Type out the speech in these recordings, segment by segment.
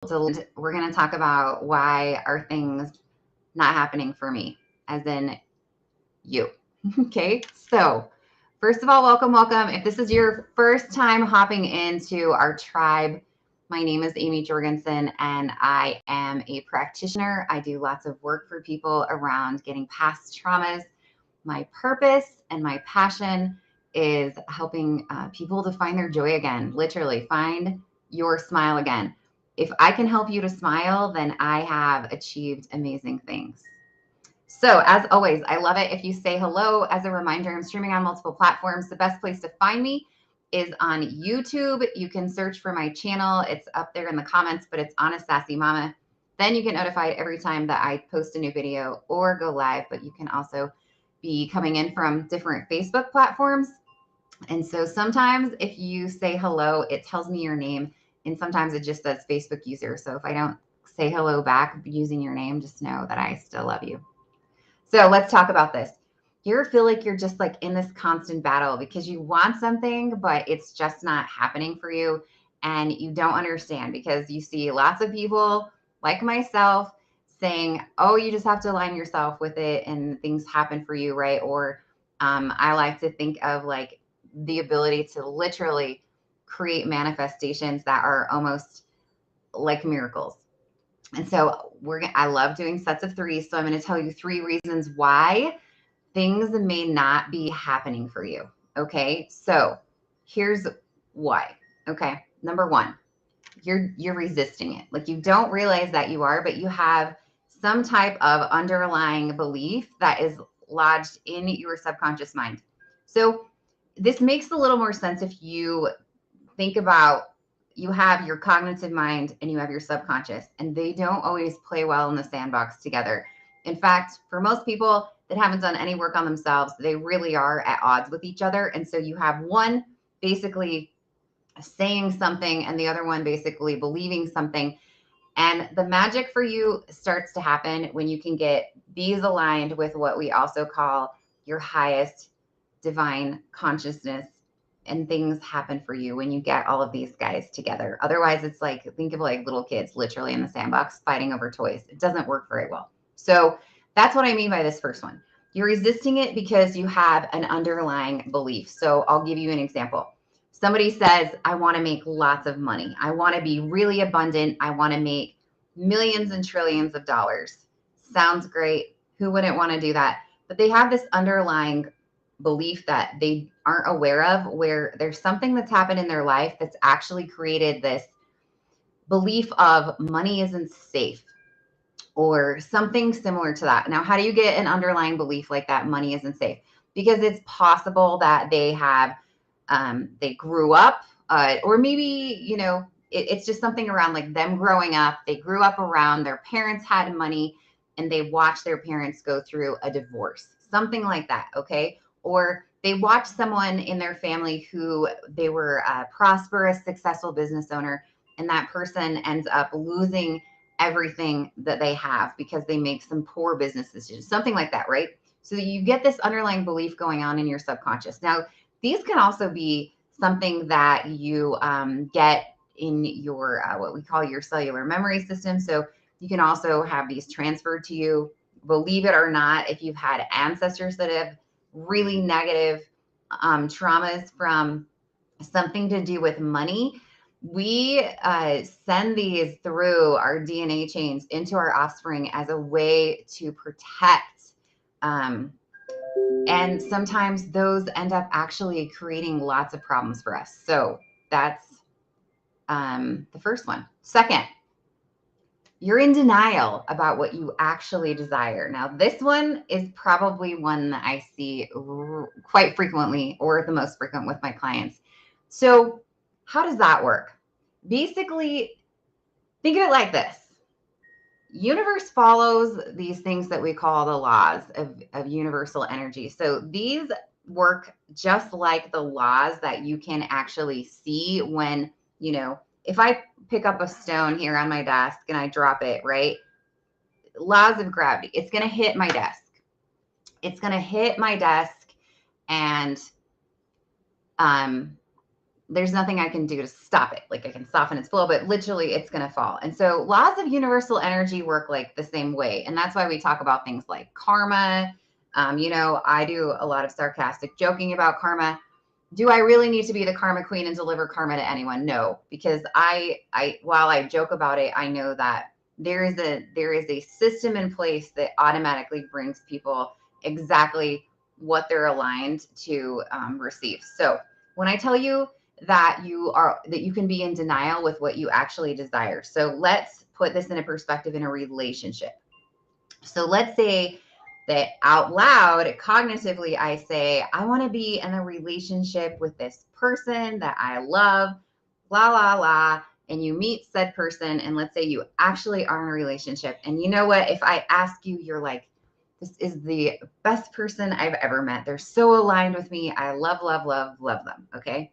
So we're going to talk about why are things not happening for me, as in you. Okay, so first of all, welcome, welcome. If this is your first time hopping into our tribe, my name is Amy Jorgensen and I am a practitioner. I do lots of work for people around getting past traumas. My purpose and my passion is helping people to find their joy again, literally find your smile again. If I can help you to smile, then I have achieved amazing things. So, as always, I love it if you say hello. As a reminder, I'm streaming on multiple platforms. The best place to find me is on YouTube. You can search for my channel. It's up there in the comments, but it's Honest Sassy Mama. Then you get notified every time that I post a new video or go live, but you can also be coming in from different Facebook platforms. And so sometimes if you say hello, it tells me your name, and sometimes it just says Facebook user. So if I don't say hello back using your name, just know that I still love you. So let's talk about this. You ever feel like you're just like in this constant battle because you want something, but it's just not happening for you, and you don't understand because you see lots of people like myself saying, oh, you just have to align yourself with it and things happen for you, right? Or I like to think of like the ability to literally create manifestations that are almost like miracles. And so I love doing sets of three. So I'm going to tell you three reasons why things may not be happening for you. Okay. So here's why. Okay. Number one, you're resisting it. Like you don't realize that you are, but you have some type of underlying belief that is lodged in your subconscious mind. So this makes a little more sense if you think about, you have your cognitive mind and you have your subconscious, and they don't always play well in the sandbox together. In fact, for most people that haven't done any work on themselves, they really are at odds with each other. And so you have one basically saying something and the other one basically believing something. And the magic for you starts to happen when you can get these aligned with what we also call your highest divine consciousness, and things happen for you when you get all of these guys together. Otherwise, it's like, think of like little kids literally in the sandbox fighting over toys. It doesn't work very well. So that's what I mean by this first one. You're resisting it because you have an underlying belief. So I'll give you an example. Somebody says, I want to make lots of money. I want to be really abundant. I want to make millions and trillions of dollars. Sounds great. Who wouldn't want to do that? But they have this underlying belief that they aren't aware of, where there's something that's happened in their life that's actually created this belief of money isn't safe or something similar to that. Now, how do you get an underlying belief like that money isn't safe? Because it's possible that they have they grew up or maybe it's just something around like them growing up. They grew up around their parents had money and they watched their parents go through a divorce, something like that. Okay. Or they watched someone in their family who they were a prosperous, successful business owner, and that person ends up losing everything that they have because they make some poor business decisions, something like that, right? So you get this underlying belief going on in your subconscious. Now, these can also be something that you get in your what we call your cellular memory system. So you can also have these transferred to you. Believe it or not, if you've had ancestors that have really negative traumas from something to do with money, we send these through our DNA chains into our offspring as a way to protect. And sometimes those end up actually creating lots of problems for us. So that's the first one. Second, you're in denial about what you actually desire. Now, this one is probably one that I see quite frequently, or the most frequent with my clients. So how does that work? Basically, think of it like this. Universe follows these things that we call the laws of universal energy. So these work just like the laws that you can actually see when, if I pick up a stone here on my desk and I drop it, right? Laws of gravity, it's going to hit my desk. It's going to hit my desk and there's nothing I can do to stop it. Like I can soften its flow, but literally it's going to fall. And so laws of universal energy work like the same way. And that's why we talk about things like karma. I do a lot of sarcastic joking about karma. Do I really need to be the karma queen and deliver karma to anyone? No, because while I joke about it, I know that there is a system in place that automatically brings people exactly what they're aligned to receive. So when I tell you that you can be in denial with what you actually desire. So let's put this in a perspective in a relationship. So let's say that out loud, cognitively, I say, I want to be in a relationship with this person that I love, la, la, la. And you meet said person, and let's say you actually are in a relationship. And you know what? If I ask you, you're like, this is the best person I've ever met. They're so aligned with me. I love, love, love, love them. Okay.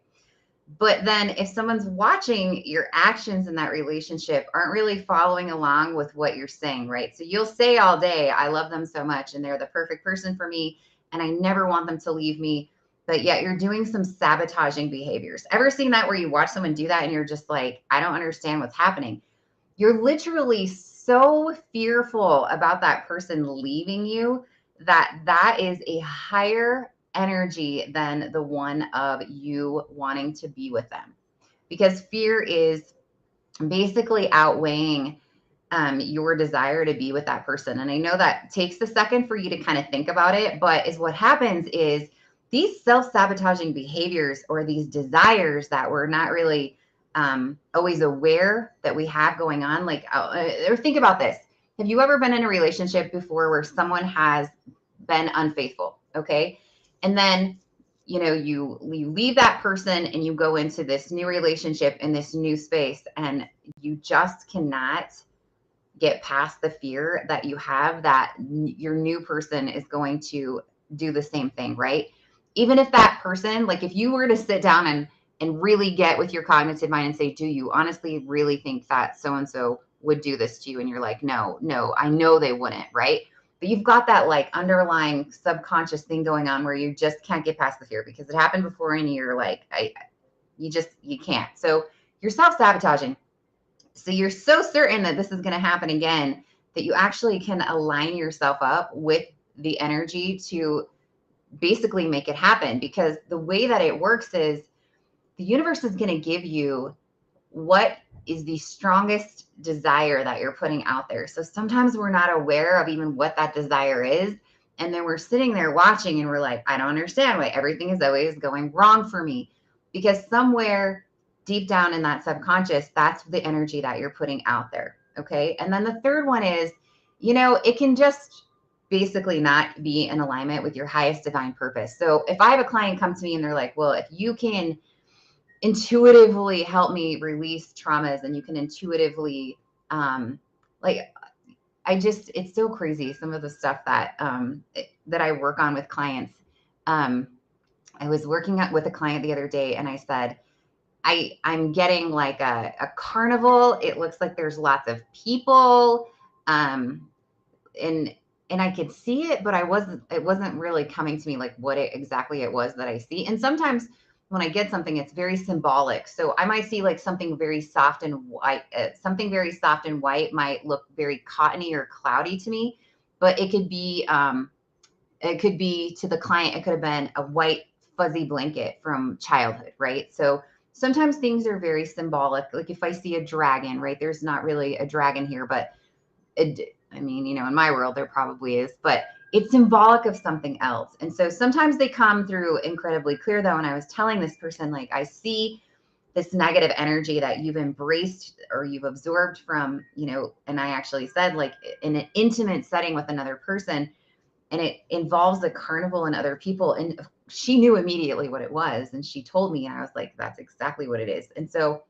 But then if someone's watching, your actions in that relationship aren't really following along with what you're saying, right? So you'll say all day, I love them so much and they're the perfect person for me and I never want them to leave me. But yet you're doing some sabotaging behaviors. Ever seen that where you watch someone do that and you're just like, I don't understand what's happening? You're literally so fearful about that person leaving you that is a higher energy than the one of you wanting to be with them, because fear is basically outweighing your desire to be with that person. And I know that takes a second for you to kind of think about it, but is what happens is these self-sabotaging behaviors or these desires that we're not really always aware that we have going on, like, or think about this. Have you ever been in a relationship before where someone has been unfaithful? Okay. And then, you leave that person and you go into this new relationship in this new space, and you just cannot get past the fear that you have that your new person is going to do the same thing, right? Even if that person, like if you were to sit down and really get with your cognitive mind and say, do you honestly really think that so-and-so would do this to you? And you're like, no, I know they wouldn't, right? But you've got that like underlying subconscious thing going on where you just can't get past the fear because it happened before and you're like, you can't. So you're self-sabotaging. So you're so certain that this is going to happen again that you actually can align yourself up with the energy to basically make it happen. Because the way that it works is the universe is going to give you what is the strongest desire that you're putting out there. So sometimes we're not aware of even what that desire is. And then we're sitting there watching and we're like, I don't understand why everything is always going wrong for me. Because somewhere deep down in that subconscious, that's the energy that you're putting out there. Okay. And then the third one is, it can just basically not be in alignment with your highest divine purpose. So if I have a client come to me and they're like, well, if you can intuitively help me release traumas and you can intuitively like it's so crazy some of the stuff that that I work on with clients. I was working with a client the other day and I said, I'm getting like a carnival. It looks like there's lots of people. And I could see it, but it wasn't really coming to me like what exactly it was that I see. And sometimes when I get something, it's very symbolic. So I might see like something very soft and white. Something very soft and white might look very cottony or cloudy to me, but it could be to the client, it could have been a white fuzzy blanket from childhood, right? So sometimes things are very symbolic. Like if I see a dragon, right? There's not really a dragon here, but in my world, there probably is, but it's symbolic of something else. And so sometimes they come through incredibly clear though. And I was telling this person, like, I see this negative energy that you've embraced or you've absorbed from, and I actually said like in an intimate setting with another person, and it involves the carnival and other people. And she knew immediately what it was. And she told me, and I was like, that's exactly what it is. And so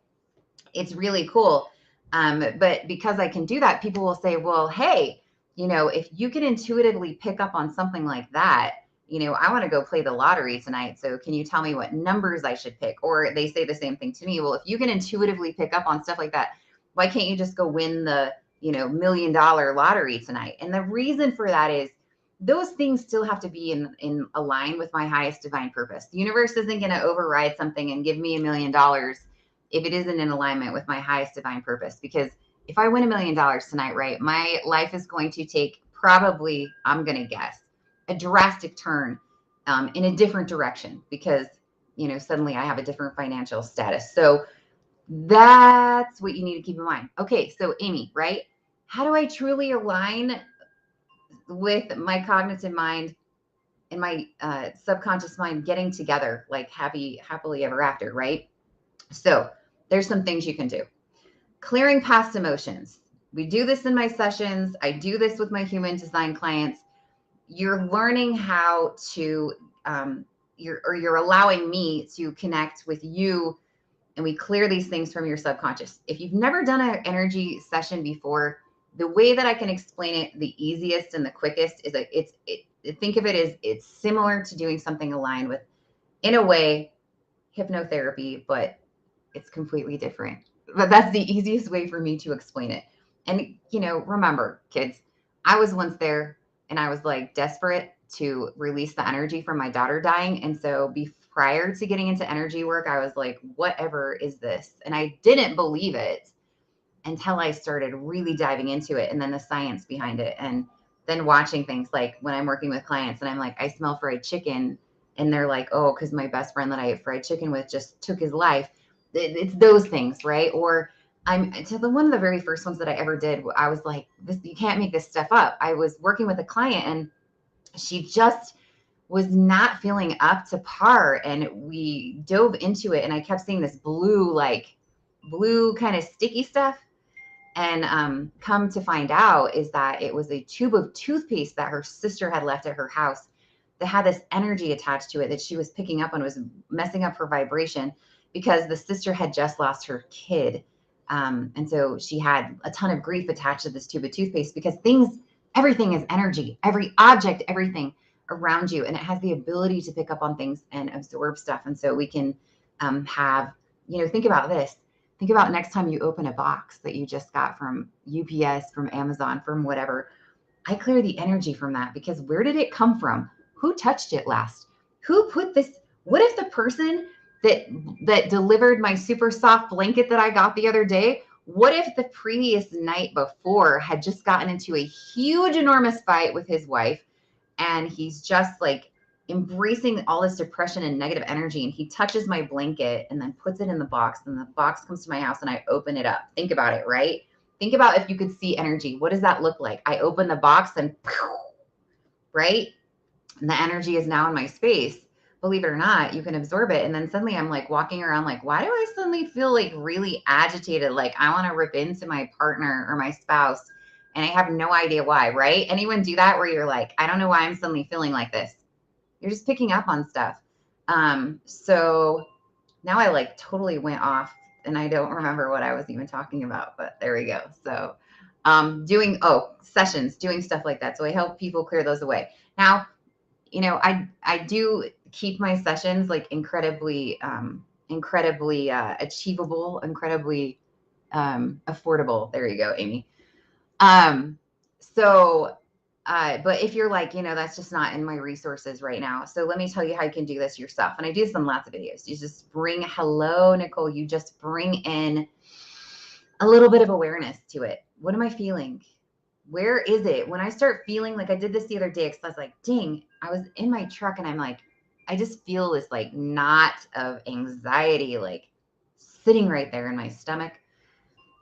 it's really cool. But because I can do that, people will say, well, hey, if you can intuitively pick up on something like that, I want to go play the lottery tonight. So can you tell me what numbers I should pick? Or they say the same thing to me. Well, if you can intuitively pick up on stuff like that, why can't you just go win the, $1 million lottery tonight? And the reason for that is those things still have to be in align with my highest divine purpose. The universe isn't going to override something and give me $1,000,000 if it isn't in alignment with my highest divine purpose. Because if I win $1,000,000 tonight, right, my life is going to take probably, I'm going to guess, a drastic turn in a different direction because, suddenly I have a different financial status. So that's what you need to keep in mind. Okay, so Amy, right? How do I truly align with my cognitive mind and my subconscious mind getting together like happily ever after, right? So there's some things you can do. Clearing past emotions. We do this in my sessions. I do this with my human design clients. You're learning how to, you're allowing me to connect with you, and we clear these things from your subconscious. If you've never done an energy session before, the way that I can explain it the easiest and the quickest is think of it as it's similar to doing something aligned with, in a way, hypnotherapy, but it's completely different. But that's the easiest way for me to explain it. And, remember, kids, I was once there and I was like desperate to release the energy from my daughter dying. And so prior to getting into energy work, I was like, whatever is this? And I didn't believe it until I started really diving into it and then the science behind it. And then watching things like when I'm working with clients and I'm like, I smell fried chicken. And they're like, oh, because my best friend that I ate fried chicken with just took his life. It's those things, right? Or one of the very first ones that I ever did, I was like, this, you can't make this stuff up. I was working with a client and she just was not feeling up to par. And we dove into it and I kept seeing this blue kind of sticky stuff. And come to find out is that it was a tube of toothpaste that her sister had left at her house that had this energy attached to it that she was picking up on, was messing up her vibration because the sister had just lost her kid. And so she had a ton of grief attached to this tube of toothpaste because everything is energy, every object, everything around you. And it has the ability to pick up on things and absorb stuff. And so we can have, think about this. Think about next time you open a box that you just got from UPS, from Amazon, from whatever. I clear the energy from that because where did it come from? Who touched it last? Who put this? What if the person that delivered my super soft blanket that I got the other day, what if the previous night before had just gotten into a huge, enormous fight with his wife and he's just like embracing all this depression and negative energy, and he touches my blanket and then puts it in the box, and the box comes to my house and I open it up. Think about it, right? Think about if you could see energy. What does that look like? I open the box and right? And the energy is now in my space. Believe it or not, you can absorb it. And then suddenly I'm like walking around like, why do I suddenly feel like really agitated? Like I want to rip into my partner or my spouse. And I have no idea why, right? Anyone do that where you're like, I don't know why I'm suddenly feeling like this. You're just picking up on stuff. So now I like totally went off and I don't remember what I was even talking about, but there we go. So doing sessions, doing stuff like that. So I help people clear those away. Now, I do keep my sessions like incredibly achievable, incredibly affordable. There you go, Amy. So but if you're like, that's just not in my resources right now. So let me tell you how you can do this yourself. And I do this in lots of videos. You just hello, Nicole, you just bring in a little bit of awareness to it. What am I feeling? Where is it? When I start feeling like I did this the other day, because I was like, dang, I was in my truck and I'm like, I just feel this like knot of anxiety, like sitting right there in my stomach.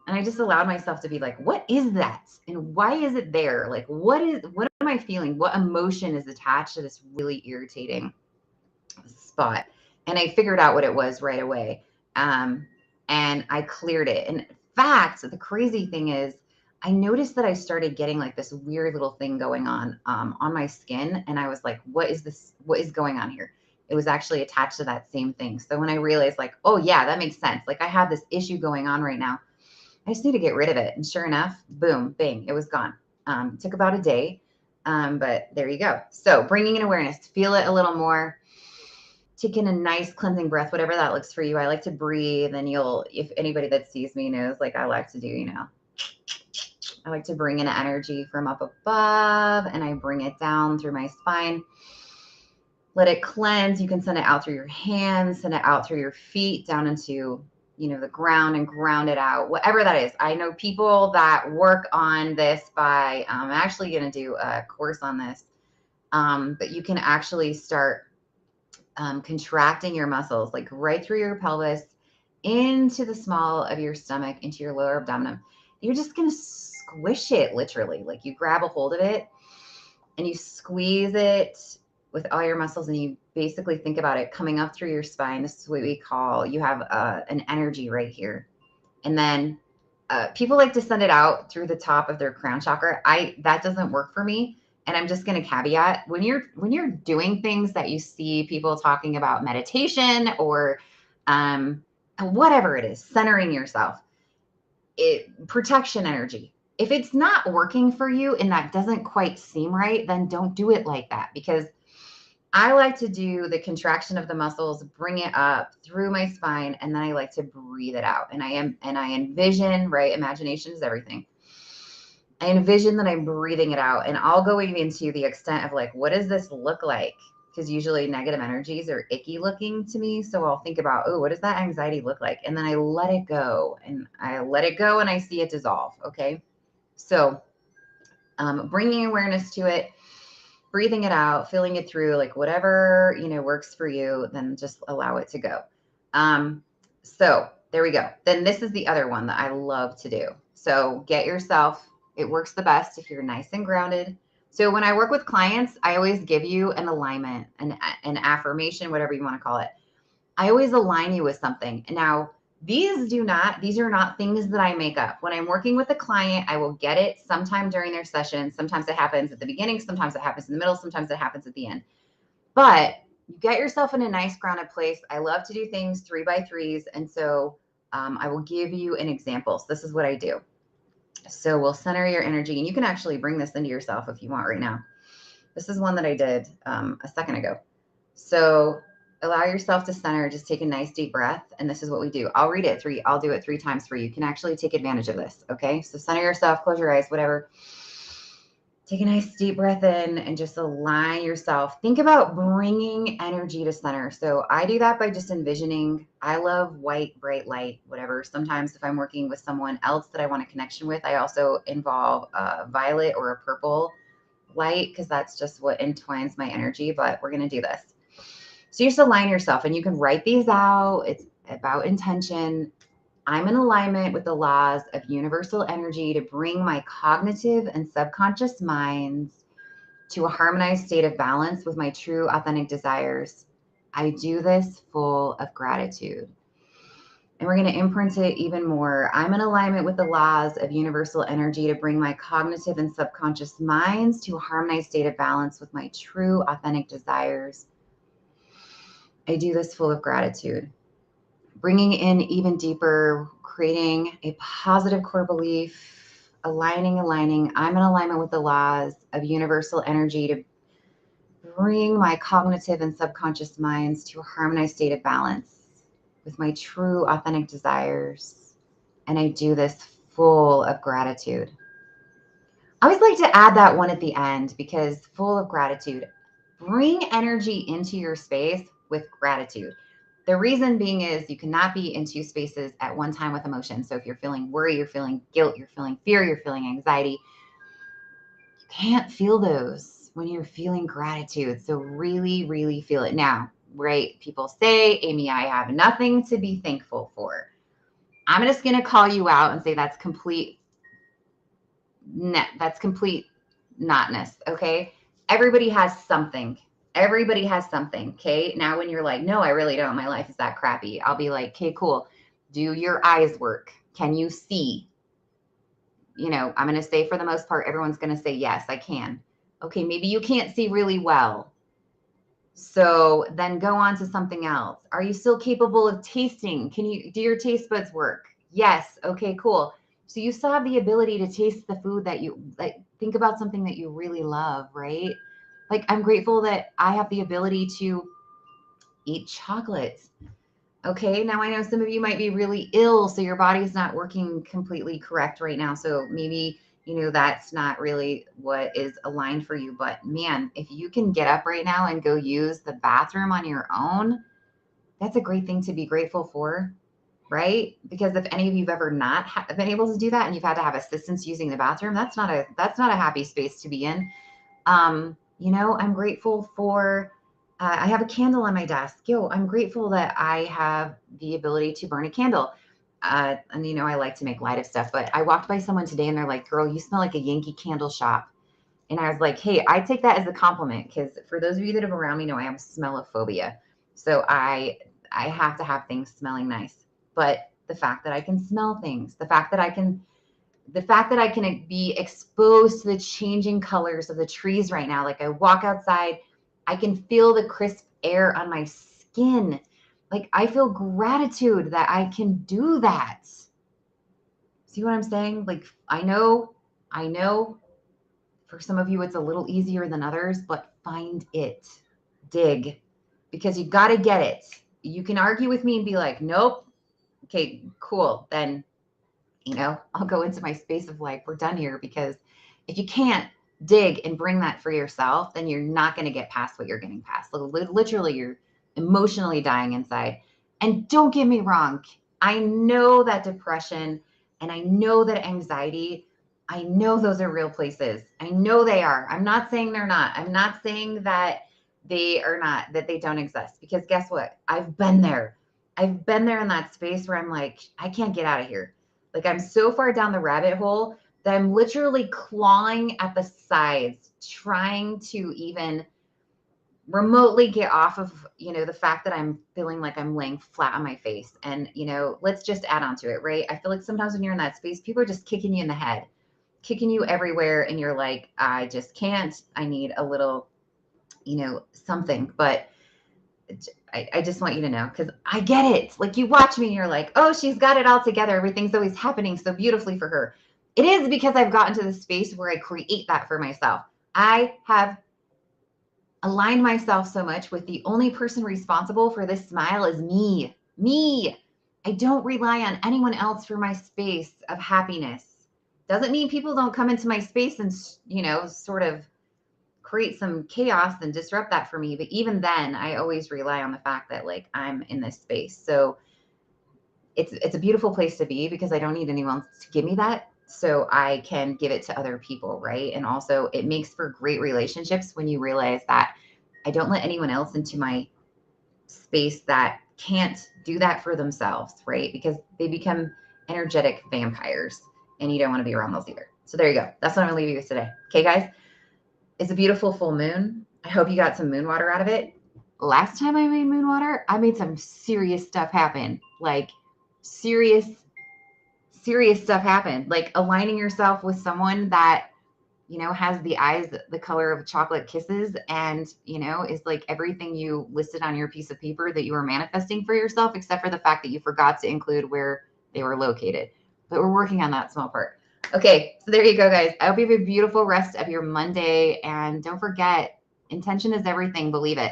And I just allowed myself to be like, what is that? And why is it there? Like, what am I feeling? What emotion is attached to this really irritating spot? And I figured out what it was right away. And I cleared it. And in fact, the crazy thing is, I noticed that I started getting like this weird little thing going on my skin. And I was like, what is this? What is going on here? It was actually attached to that same thing. So when I realized like, oh yeah, that makes sense. Like I have this issue going on right now. I just need to get rid of it. And sure enough, boom, bang, it was gone. It took about a day, but there you go. So bringing in awareness, feel it a little more. Take in a nice cleansing breath, whatever that looks for you. I like to breathe, and if anybody that sees me knows, like I like to do, I like to bring in energy from up above and I bring it down through my spine. Let it cleanse. You can send it out through your hands, send it out through your feet, down into, the ground and ground it out, whatever that is. I know people that work on this by, I'm actually going to do a course on this, but you can actually start contracting your muscles, like right through your pelvis, into the small of your stomach, into your lower abdomen. You're just going to squish it literally. Like you grab a hold of it and you squeeze it with all your muscles, and you basically think about it coming up through your spine. This is what we call, you have an energy right here. And then people like to send it out through the top of their crown chakra. That doesn't work for me. And I'm just going to caveat, when you're doing things that you see people talking about, meditation or whatever it is, centering yourself, protection energy. If it's not working for you and that doesn't quite seem right, then don't do it like that, because I like to do the contraction of the muscles, bring it up through my spine, and then I like to breathe it out. And I envision, right? Imagination is everything. I envision that I'm breathing it out, and I'll go into the extent of like, what does this look like? Because usually negative energies are icky looking to me. So I'll think about, oh, what does that anxiety look like? And then I let it go, and I see it dissolve. Okay. So bringing awareness to it, breathing it out, feeling it through, like whatever, works for you, then just allow it to go. So there we go. Then this is the other one that I love to do. So get yourself, it works the best if you're nice and grounded. So when I work with clients, I always give you an alignment, an affirmation, whatever you want to call it. I always align you with something. Now, these are not things that I make up. When I'm working with a client, I will get it sometime during their session. Sometimes it happens at the beginning, sometimes it happens in the middle, sometimes it happens at the end. But you get yourself in a nice grounded place. I love to do things 3x3s. And so I will give you an example. So this is what I do. So we'll center your energy, and you can actually bring this into yourself if you want right now. This is one that I did a second ago. So allow yourself to center. Just take a nice deep breath. And this is what we do. I'll read it I'll do it 3 times for you. You can actually take advantage of this. Okay. So center yourself, close your eyes, whatever. Take a nice deep breath in and just align yourself. Think about bringing energy to center. So I do that by just envisioning. I love white, bright light, whatever. Sometimes if I'm working with someone else that I want a connection with, I also involve a violet or a purple light, because that's just what entwines my energy. But we're going to do this. So you just align yourself, and you can write these out. It's about intention. I'm in alignment with the laws of universal energy to bring my cognitive and subconscious minds to a harmonized state of balance with my true authentic desires. I do this full of gratitude. And we're going to imprint it even more. I'm in alignment with the laws of universal energy to bring my cognitive and subconscious minds to a harmonized state of balance with my true authentic desires. I do this full of gratitude. Bringing in even deeper, creating a positive core belief, aligning. I'm in alignment with the laws of universal energy to bring my cognitive and subconscious minds to a harmonized state of balance with my true authentic desires. And I do this full of gratitude. I always like to add that one at the end, because full of gratitude. Bring energy into your space with gratitude. The reason being is you cannot be in 2 spaces at one time with emotion. So if you're feeling worry, you're feeling guilt, you're feeling fear, you're feeling anxiety, you can't feel those when you're feeling gratitude. So really, really feel it. Now, right? People say, Amy, I have nothing to be thankful for. I'm just going to call you out and say that's complete notness. Okay. Everybody has something. Okay. Now, when you're like, no, I really don't, my life is that crappy, I'll be like, okay, cool. Do your eyes work? Can you see? I'm going to say, for the most part, everyone's going to say, yes, I can. Okay. Maybe you can't see really well. So then go on to something else. Are you still capable of tasting? Do your taste buds work? Yes. Okay, cool. So you still have the ability to taste the food that you like. Think about something that you really love, right? Like, I'm grateful that I have the ability to eat chocolates. Okay, now I know some of you might be really ill, so your body's not working completely correct right now. So maybe that's not really what is aligned for you. But man, if you can get up right now and go use the bathroom on your own, that's a great thing to be grateful for, right? Because if any of you've ever not been able to do that and you've had to have assistance using the bathroom, that's not a happy space to be in. I'm grateful for, I have a candle on my desk. I'm grateful that I have the ability to burn a candle. And I like to make light of stuff, but I walked by someone today and they're like, girl, you smell like a Yankee candle shop. And I was like, hey, I take that as a compliment, because for those of you that have around me know I have smellophobia. So I have to have things smelling nice. But the fact that I can smell things, the fact that I can be exposed to the changing colors of the trees right now. Like I walk outside, I can feel the crisp air on my skin. Like I feel gratitude that I can do that. See what I'm saying? Like I know for some of you it's a little easier than others, but find it. Dig, because you got to get it. You can argue with me and be like, nope. Okay, cool. Then I'll go into my space of like, we're done here, because if you can't dig and bring that for yourself, then you're not going to get past what you're getting past. Literally, you're emotionally dying inside. And don't get me wrong, I know that depression and I know that anxiety, I know those are real places. I know they are. I'm not saying they're not. I'm not saying that they are not, that they don't exist, because guess what? I've been there. I've been there in that space where I'm like, I can't get out of here. Like I'm so far down the rabbit hole that I'm literally clawing at the sides, trying to even remotely get off of, the fact that I'm feeling like I'm laying flat on my face. And, let's just add on to it, right? I feel like sometimes when you're in that space, people are just kicking you in the head, kicking you everywhere. And you're like, I just can't, I need a little, something. But I just want you to know, because I get it. Like you watch me and you're like, oh, she's got it all together. Everything's always happening so beautifully for her. It is because I've gotten to the space where I create that for myself. I have aligned myself so much with the only person responsible for this smile is me. Me. I don't rely on anyone else for my space of happiness. Doesn't mean people don't come into my space and, sort of create some chaos and disrupt that for me. But even then, I always rely on the fact that like I'm in this space. So it's a beautiful place to be, because I don't need anyone to give me that. So I can give it to other people, right? And also it makes for great relationships when you realize that I don't let anyone else into my space that can't do that for themselves, right? Because they become energetic vampires, and you don't want to be around those either. So there you go. That's what I'm gonna leave you with today. Okay, guys? It's a beautiful full moon. I hope you got some moon water out of it. Last time I made moon water, I made some serious stuff happen. Like serious stuff happen. Like aligning yourself with someone that, has the eyes the color of chocolate kisses, and, is like everything you listed on your piece of paper that you were manifesting for yourself, except for the fact that you forgot to include where they were located. But we're working on that small part. Okay, so there you go, guys. I hope you have a beautiful rest of your Monday. And don't forget, intention is everything. Believe it.